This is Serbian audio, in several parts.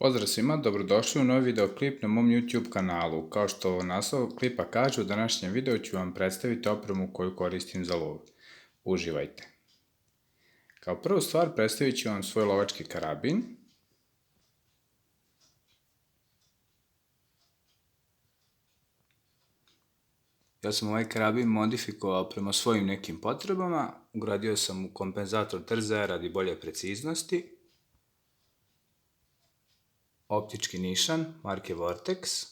Pozdrav svima, dobrodošli u novi videoklip na mom YouTube kanalu. Kao što naslov klipa kaže, u današnjem videu ću vam predstaviti opremu koju koristim za lov. Uživajte! Kao prvu stvar predstavit ću vam svoj lovački karabin. Ja sam ovaj karabin modifikovao prema svojim nekim potrebama. Ugradio sam u kompenzator trzaja radi bolje preciznosti. Optički nišan marke Vortex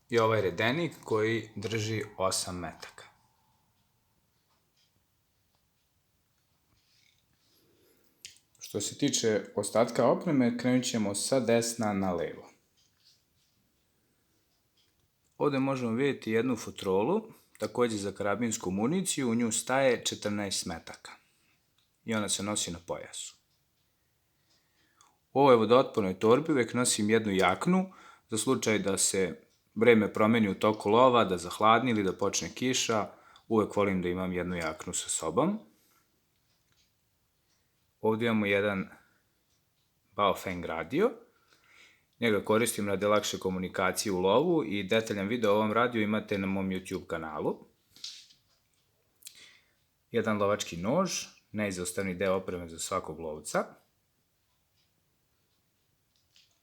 i ovaj redenik koji drži 8 metaka. Što se tiče ostatka opreme, krenut ćemo sa desna na levo. Ovdje možemo vidjeti jednu futrolu, također za karabinsku municiju, u nju staje 14 metaka i ona se nosi na pojasu. U ovoj vodootpornoj torbi uvijek nosim jednu jaknu, za slučaj da se vreme promeni u toku lova, da zahladni ili da počne kiša, uvijek volim da imam jednu jaknu sa sobom. Ovdje imamo jedan Baofeng radio, njega koristim radi lakše komunikacije u lovu i detaljan video o ovom radiju imate na mom YouTube kanalu. Jedan lovački nož, neizostavni deo opreme za svakog lovca.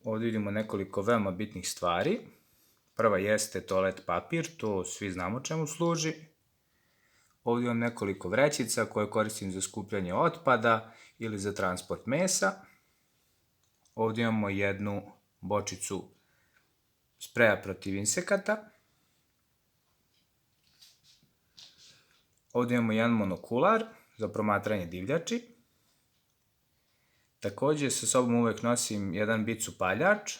Ovdje vidimo nekoliko veoma bitnih stvari. Prva jeste toalet papir, to svi znamo čemu služi. Ovdje imam nekoliko vrećica koje koristim za skupljanje otpada ili za transport mesa. Ovdje imamo jednu bočicu spreja protiv insekata. Ovdje imamo jedan monokular za promatranje divljači. Također sa sobom uvijek nosim jedan bic upaljač,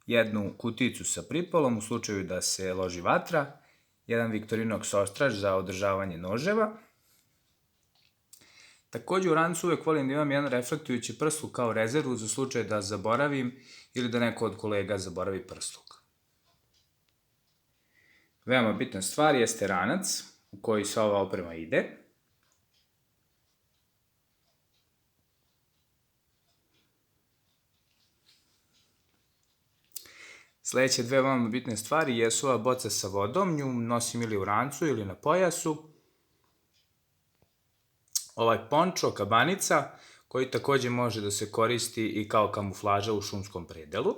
jednu kutijicu sa pripolom u slučaju da se loži vatra, jedan Victorinox ostraž za održavanje noževa. Također u rancu uvijek volim da imam jedan reflektujući prsluk kao rezervu za slučaj da zaboravim ili da neko od kolega zaboravi prsluk. Veoma bitna stvar jeste ranac u koji sva ova oprema ide. Sljedeće dve veoma bitne stvari jesu ova boca sa vodom, nju nosim ili u rancu ili na pojasu. Ovaj pončo, kabanica, koji također može da se koristi i kao kamuflaža u šumskom predelu.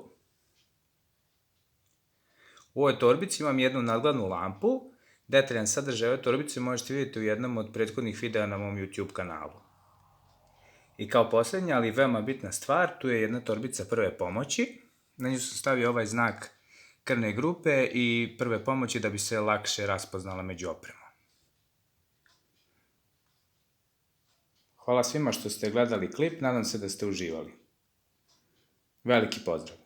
U ovoj torbici imam jednu nadglednu lampu. Detaljan sadržaj ove torbice možete vidjeti u jednom od prethodnih videa na mom YouTube kanalu. I kao posljednja, ali veoma bitna stvar, tu je jedna torbica prve pomoći. Na nju sam stavio ovaj znak krvne grupe i prve pomoći da bi se lakše raspoznala među opremom. Hvala svima što ste gledali klip, nadam se da ste uživali. Veliki pozdrav!